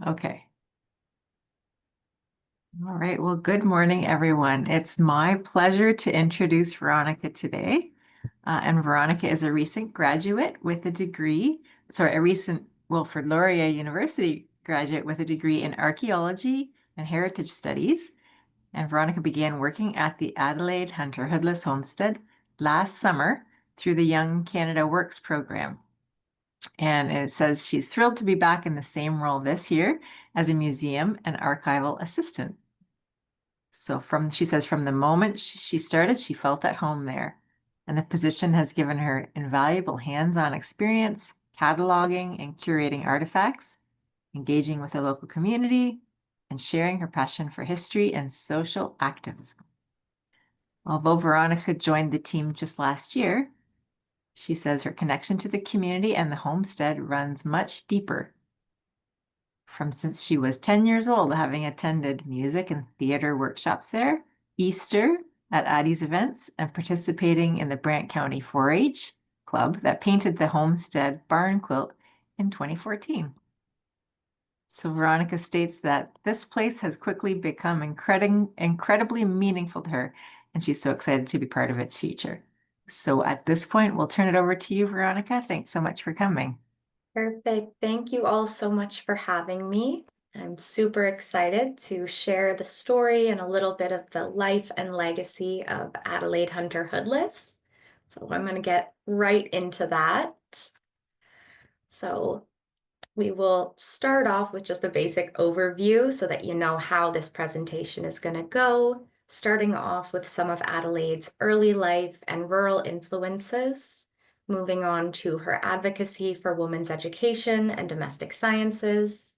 Okay. All right. Well, good morning, everyone. It's my pleasure to introduce Veronica today. And Veronica is a recent graduate with a degree, sorry, a recent Wilfrid Laurier University graduate with a degree in archaeology and heritage studies. And Veronica began working at the Adelaide Hunter Hoodless homestead last summer through the Young Canada Works program. And it says she's thrilled to be back in the same role this year as a museum and archival assistant. So she says from the moment she started, she felt at home there. And the position has given her invaluable hands-on experience, cataloging and curating artifacts, engaging with the local community, and sharing her passion for history and social activism. Although Veronica joined the team just last year, she says her connection to the community and the homestead runs much deeper. From since she was 10 years old, having attended music and theater workshops there, Easter at Addie's events, and participating in the Brant County 4-H club that painted the homestead barn quilt in 2014. So Veronica states that this place has quickly become incredibly meaningful to her, and she's so excited to be part of its future. So at this point, we'll turn it over to you, Veronica. Thanks so much for coming. Perfect. Thank you all so much for having me. I'm super excited to share the story and a little bit of the life and legacy of Adelaide Hunter Hoodless. So I'm going to get right into that. So we will start off with just a basic overview so that you know how this presentation is going to go, starting off with some of Adelaide's early life and rural influences, moving on to her advocacy for women's education and domestic sciences,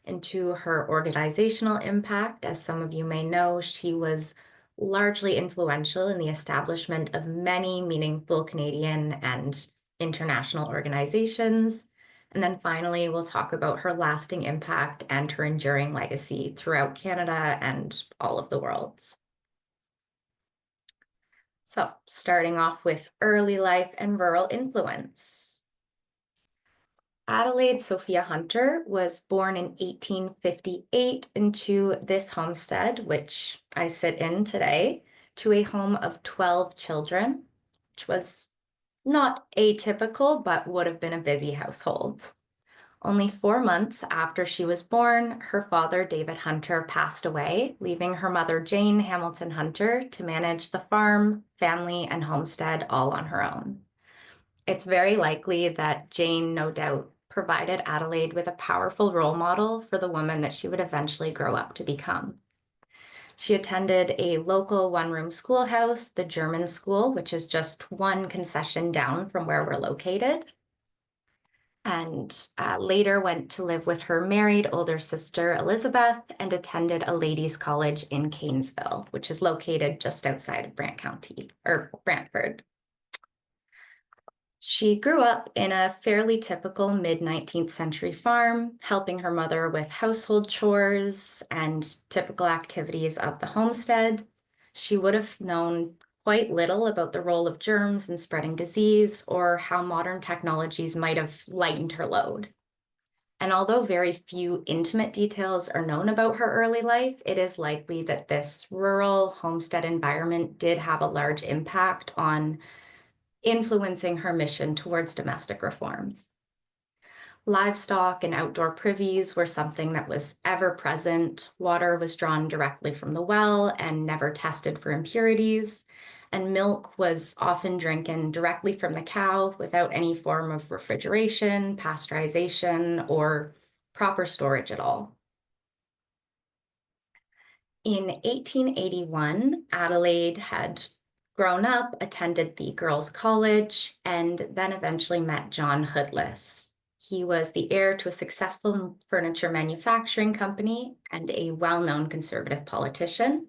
into her organizational impact. As some of you may know, she was largely influential in the establishment of many meaningful Canadian and international organizations. And then finally, we'll talk about her lasting impact and her enduring legacy throughout Canada and all of the world. So, starting off with early life and rural influence. Adelaide Sophia Hunter was born in 1858 into this homestead, which I sit in today, to a home of 12 children, which was not atypical, but would have been a busy household. Only 4 months after she was born, her father, David Hunter, passed away, leaving her mother, Jane Hamilton Hunter, to manage the farm, family, and homestead all on her own. It's very likely that Jane, no doubt, provided Adelaide with a powerful role model for the woman that she would eventually grow up to become. She attended a local one-room schoolhouse, the German School, which is just one concession down from where we're located, and later went to live with her married older sister, Elizabeth, and attended a ladies' college in Cairnsville, which is located just outside of Brant County, or Brantford. She grew up in a fairly typical mid-19th century farm, helping her mother with household chores and typical activities of the homestead. She would have known quite little about the role of germs in spreading disease or how modern technologies might have lightened her load. And although very few intimate details are known about her early life, it is likely that this rural homestead environment did have a large impact on influencing her mission towards domestic reform. Livestock and outdoor privies were something that was ever present. Water was drawn directly from the well and never tested for impurities, and milk was often drinking directly from the cow without any form of refrigeration, pasteurization, or proper storage at all. In 1881, Adelaide had grown up, attended the girls' college, and then eventually met John Hoodless. He was the heir to a successful furniture manufacturing company and a well-known conservative politician.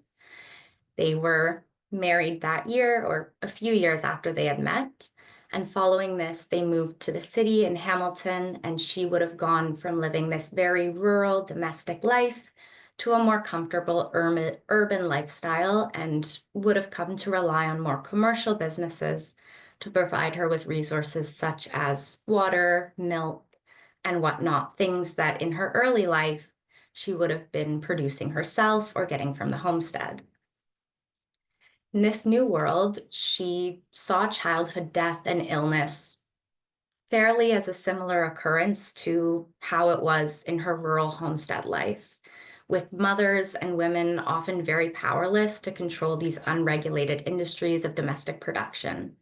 They were married that year, or a few years after they had met, and following this, they moved to the city in Hamilton, and she would have gone from living this very rural domestic life to a more comfortable urban lifestyle, and would have come to rely on more commercial businesses to provide her with resources such as water, milk, and whatnot, things that in her early life she would have been producing herself or getting from the homestead. In this new world, she saw childhood death and illness fairly as a similar occurrence to how it was in her rural homestead life, with mothers and women often very powerless to control these unregulated industries of domestic production.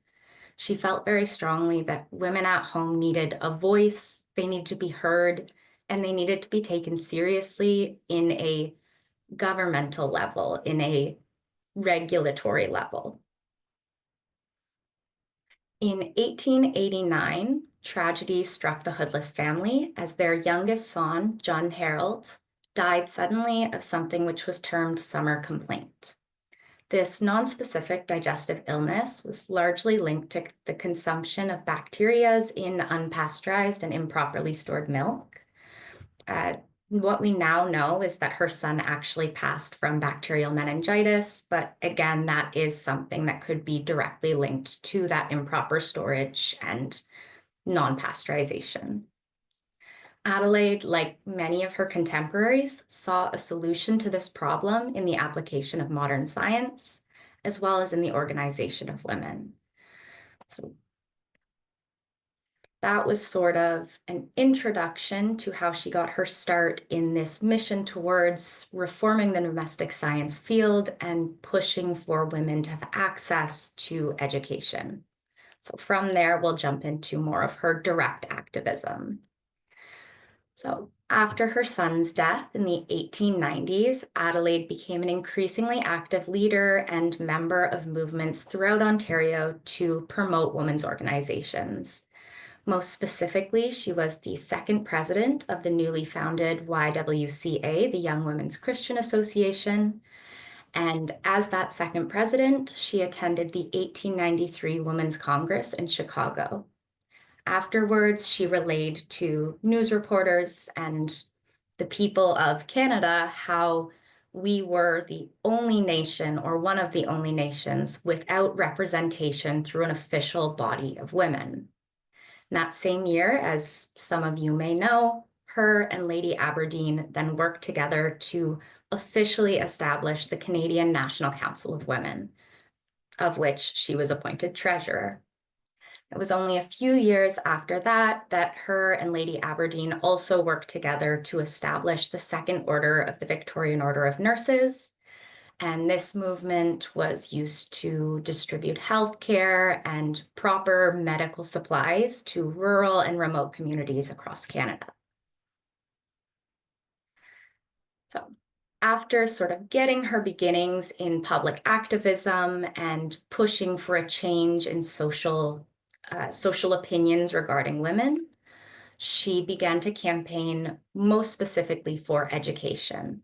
She felt very strongly that women at home needed a voice, they needed to be heard, and they needed to be taken seriously in a governmental level, in a regulatory level. In 1889, tragedy struck the Hoodless family as their youngest son, John Harold, died suddenly of something which was termed summer complaint. This nonspecific digestive illness was largely linked to the consumption of bacteria in unpasteurized and improperly stored milk. What we now know is that her son actually passed from bacterial meningitis, but again, that is something that could be directly linked to that improper storage and non-pasteurization. Adelaide, like many of her contemporaries, saw a solution to this problem in the application of modern science, as well as in the organization of women. So that was sort of an introduction to how she got her start in this mission towards reforming the domestic science field and pushing for women to have access to education. So from there, we'll jump into more of her direct activism. So after her son's death in the 1890s, Adelaide became an increasingly active leader and member of movements throughout Ontario to promote women's organizations. Most specifically, she was the second president of the newly founded YWCA, the Young Women's Christian Association. And as that second president, she attended the 1893 Women's Congress in Chicago. Afterwards, she relayed to news reporters and the people of Canada how we were the only nation, or one of the only nations, without representation through an official body of women. That same year, as some of you may know, her and Lady Aberdeen then worked together to officially establish the Canadian National Council of Women, of which she was appointed treasurer. It was only a few years after that that her and Lady Aberdeen also worked together to establish the Second Order of the Victorian Order of Nurses. And this movement was used to distribute healthcare and proper medical supplies to rural and remote communities across Canada. So after sort of getting her beginnings in public activism and pushing for a change in social opinions regarding women, she began to campaign most specifically for education.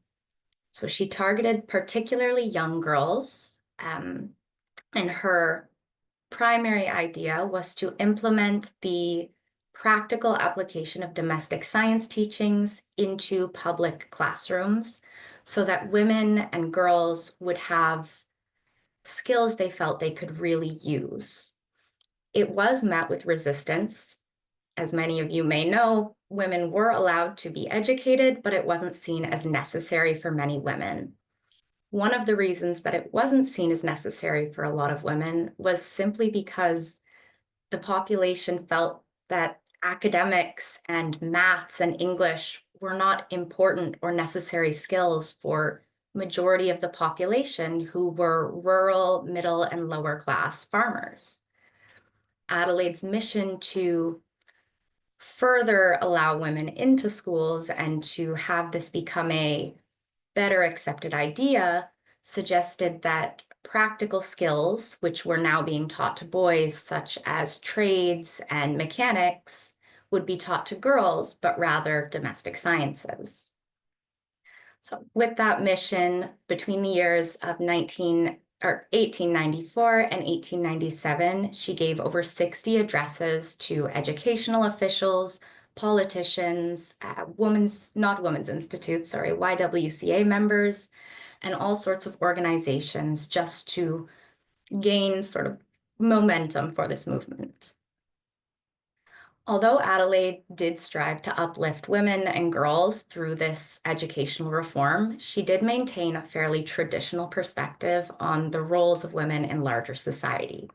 So she targeted particularly young girls, and her primary idea was to implement the practical application of domestic science teachings into public classrooms so that women and girls would have skills they felt they could really use. It was met with resistance. As many of you may know, women were allowed to be educated, but it wasn't seen as necessary for many women. One of the reasons that it wasn't seen as necessary for a lot of women was simply because the population felt that academics and maths and English were not important or necessary skills for majority of the population who were rural, middle, and lower class farmers. Adelaide's mission to further allow women into schools and to have this become a better accepted idea suggested that practical skills, which were now being taught to boys, such as trades and mechanics, would be taught to girls, but rather domestic sciences. So with that mission, between the years of 1894 and 1897, she gave over 60 addresses to educational officials, politicians, YWCA members, and all sorts of organizations just to gain sort of momentum for this movement. Although Adelaide did strive to uplift women and girls through this educational reform, she did maintain a fairly traditional perspective on the roles of women in larger society.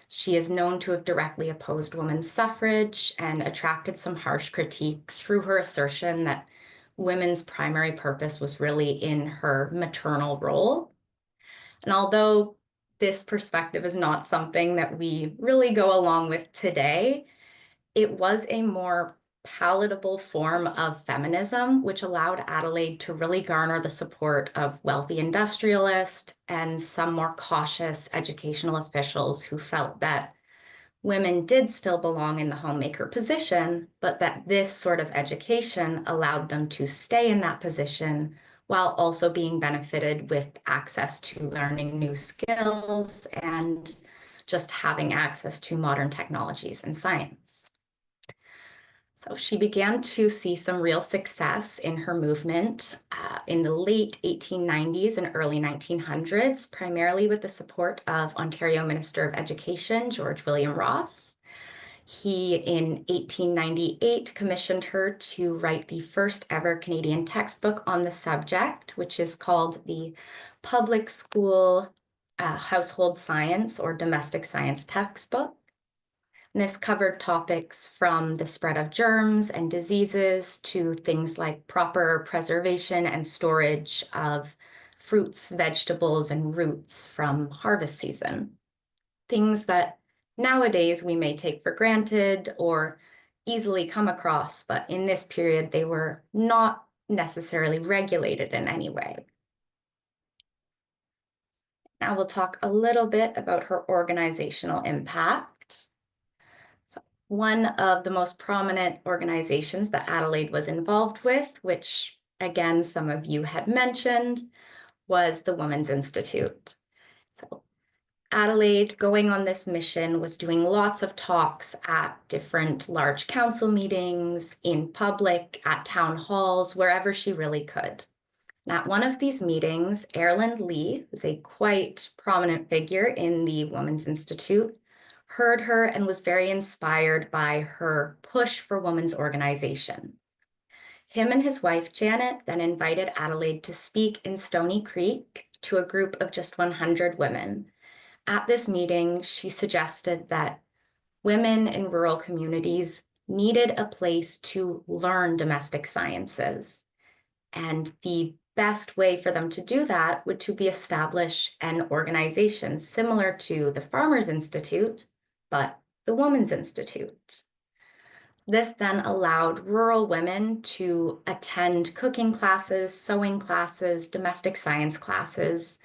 She is known to have directly opposed women's suffrage and attracted some harsh critique through her assertion that women's primary purpose was really in her maternal role. And although this perspective is not something that we really go along with today, it was a more palatable form of feminism, which allowed Adelaide to really garner the support of wealthy industrialists and some more cautious educational officials who felt that women did still belong in the homemaker position, but that this sort of education allowed them to stay in that position while also being benefited with access to learning new skills and just having access to modern technologies and science. So she began to see some real success in her movement in the late 1890s and early 1900s, primarily with the support of Ontario Minister of Education, George William Ross. He, in 1898, commissioned her to write the first ever Canadian textbook on the subject, which is called the Public School Household Science or Domestic Science Textbook. And this covered topics from the spread of germs and diseases to things like proper preservation and storage of fruits, vegetables, and roots from harvest season. Things that nowadays we may take for granted or easily come across, but in this period they were not necessarily regulated in any way. Now we'll talk a little bit about her organizational impact. One of the most prominent organizations that Adelaide was involved with, which again, some of you had mentioned, was the Women's Institute. So Adelaide, going on this mission, was doing lots of talks at different large council meetings, in public, at town halls, wherever she really could. And at one of these meetings, Erilyn Lee, who's a quite prominent figure in the Women's Institute, heard her and was very inspired by her push for women's organization. Him and his wife, Janet, then invited Adelaide to speak in Stony Creek to a group of just 100 women. At this meeting, she suggested that women in rural communities needed a place to learn domestic sciences. And the best way for them to do that would to be establish an organization similar to the Farmers Institute, but the Women's Institute. This then allowed rural women to attend cooking classes, sewing classes, domestic science classes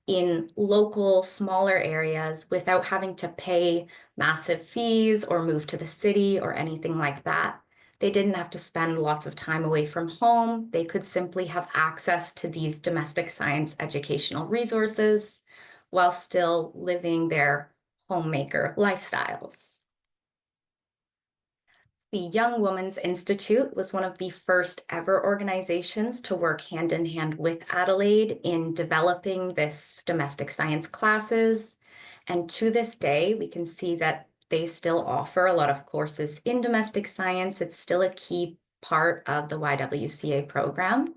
in local, smaller areas without having to pay massive fees or move to the city or anything like that. They didn't have to spend lots of time away from home. They could simply have access to these domestic science educational resources while still living their homemaker lifestyles. The Young Women's Institute was one of the first ever organizations to work hand in hand with Adelaide in developing this domestic science classes. And to this day, we can see that they still offer a lot of courses in domestic science. It's still a key part of the YWCA program.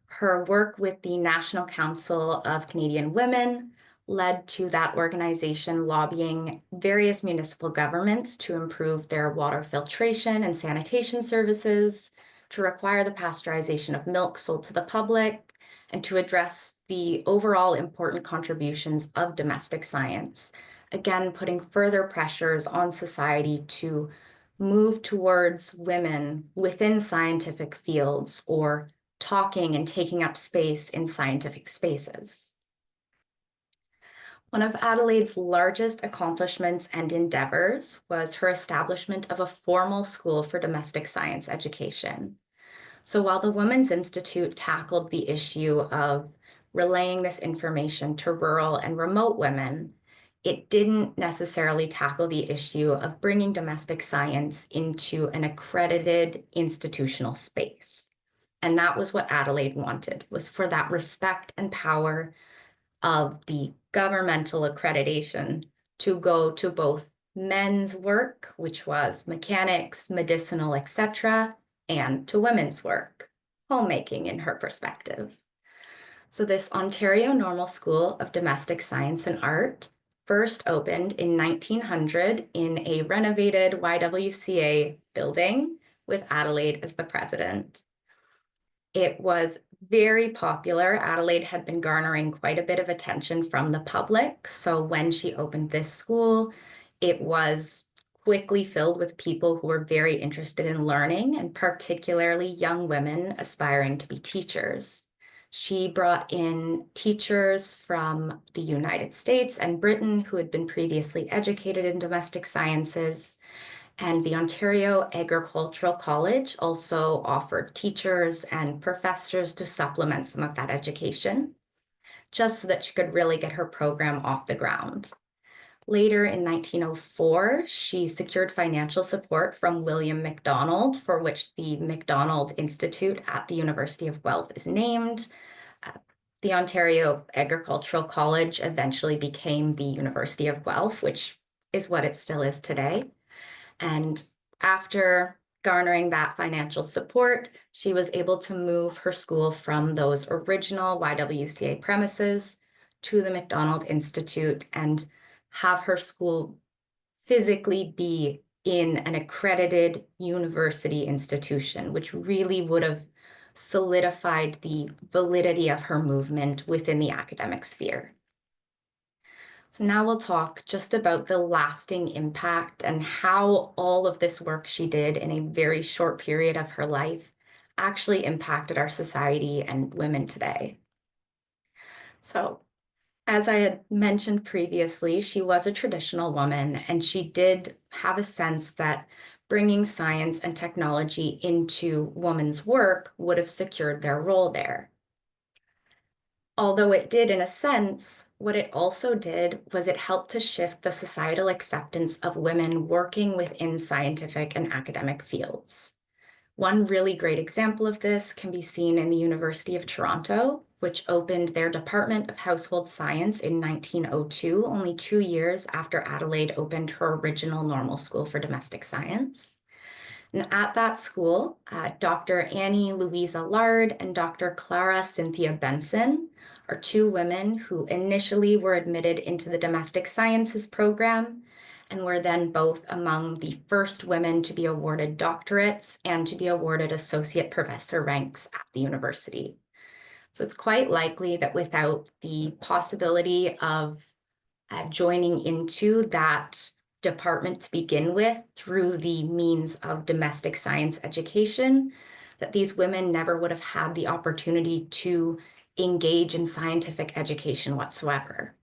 Her work with the National Council of Canadian Women led to that organization lobbying various municipal governments to improve their water filtration and sanitation services, to require the pasteurization of milk sold to the public, and to address the overall important contributions of domestic science, again, putting further pressures on society to move towards women within scientific fields or talking and taking up space in scientific spaces. One of Adelaide's largest accomplishments and endeavors was her establishment of a formal school for domestic science education. So while the Women's Institute tackled the issue of relaying this information to rural and remote women, it didn't necessarily tackle the issue of bringing domestic science into an accredited institutional space. And that was what Adelaide wanted, was for that respect and power of the governmental accreditation to go to both men's work, which was mechanics, medicinal, etc., and to women's work, homemaking in her perspective. So this Ontario Normal School of Domestic Science and Art first opened in 1900 in a renovated YWCA building with Adelaide as the president. It was very popular. Adelaide had been garnering quite a bit of attention from the public. So when she opened this school, it was quickly filled with people who were very interested in learning, and particularly young women aspiring to be teachers. She brought in teachers from the United States and Britain who had been previously educated in domestic sciences. And the Ontario Agricultural College also offered teachers and professors to supplement some of that education, just so that she could really get her program off the ground. Later in 1904, she secured financial support from William MacDonald, for which the MacDonald Institute at the University of Guelph is named. The Ontario Agricultural College eventually became the University of Guelph, which is what it still is today. And after garnering that financial support, she was able to move her school from those original YWCA premises to the MacDonald Institute and have her school physically be in an accredited university institution, which really would have solidified the validity of her movement within the academic sphere. So now we'll talk just about the lasting impact and how all of this work she did in a very short period of her life actually impacted our society and women today. So, as I had mentioned previously, she was a traditional woman, and she did have a sense that bringing science and technology into women's work would have secured their role there. Although it did in a sense, what it also did was it helped to shift the societal acceptance of women working within scientific and academic fields. One really great example of this can be seen in the University of Toronto, which opened their Department of Household Science in 1902, only 2 years after Adelaide opened her original normal school for domestic science. And at that school, Dr. Annie Louisa Lard and Dr. Clara Cynthia Benson are 2 women who initially were admitted into the domestic sciences program and were then both among the first women to be awarded doctorates and to be awarded associate professor ranks at the university. So it's quite likely that without the possibility of joining into that department to begin with through the means of domestic science education, that these women never would have had the opportunity to engage in scientific education whatsoever.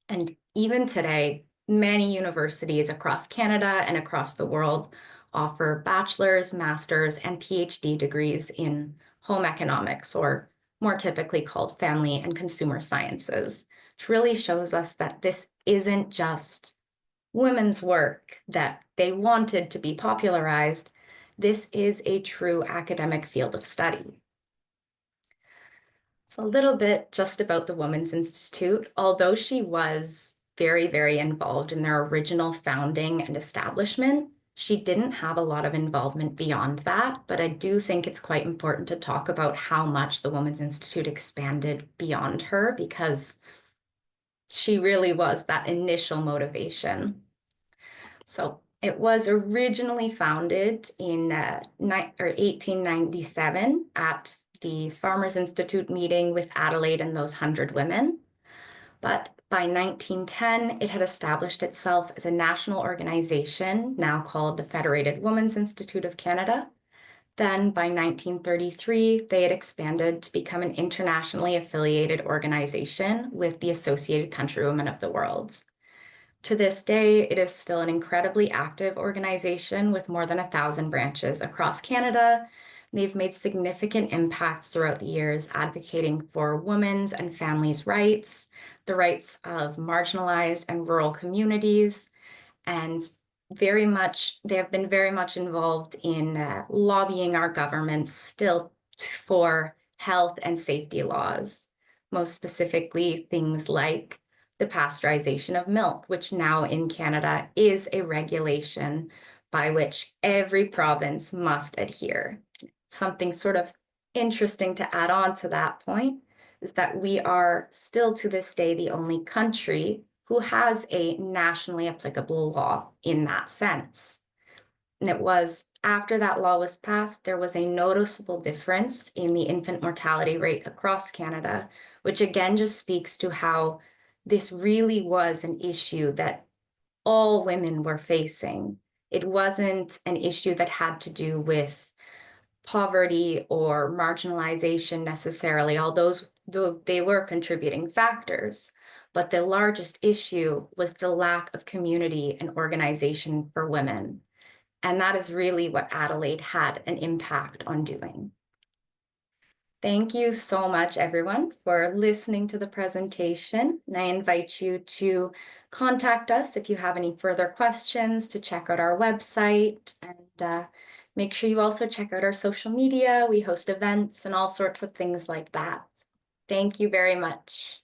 And even today, many universities across Canada and across the world offer bachelor's, master's, and PhD degrees in home economics, or more typically called family and consumer sciences, which really shows us that this isn't just women's work that they wanted to be popularized. This is a true academic field of study. So a little bit just about the Women's Institute. Although she was very, very involved in their original founding and establishment, she didn't have a lot of involvement beyond that, but I do think it's quite important to talk about how much the Women's Institute expanded beyond her, because she really was that initial motivation. So it was originally founded in 1897 at the Farmers Institute meeting with Adelaide and those 100 women. But by 1910, it had established itself as a national organization, now called the Federated Women's Institute of Canada. Then by 1933, they had expanded to become an internationally affiliated organization with the Associated Countrywomen of the World. To this day, it is still an incredibly active organization with more than 1,000 branches across Canada. They've made significant impacts throughout the years, advocating for women's and families' rights, the rights of marginalized and rural communities, and they have been very much involved in lobbying our governments still for health and safety laws, most specifically things like the the pasteurization of milk, which now in Canada is a regulation by which every province must adhere. Something sort of interesting to add on to that point is that we are still to this day the only country who has a nationally applicable law in that sense. And it was after that law was passed, there was a noticeable difference in the infant mortality rate across Canada, which again just speaks to how this really was an issue that all women were facing. It wasn't an issue that had to do with poverty or marginalization necessarily, although they were contributing factors. But the largest issue was the lack of community and organization for women. And that is really what Adelaide had an impact on doing. Thank you so much, everyone, for listening to the presentation. And I invite you to contact us if you have any further questions, to check out our website, and make sure you also check out our social media. We host events and all sorts of things like that. Thank you very much.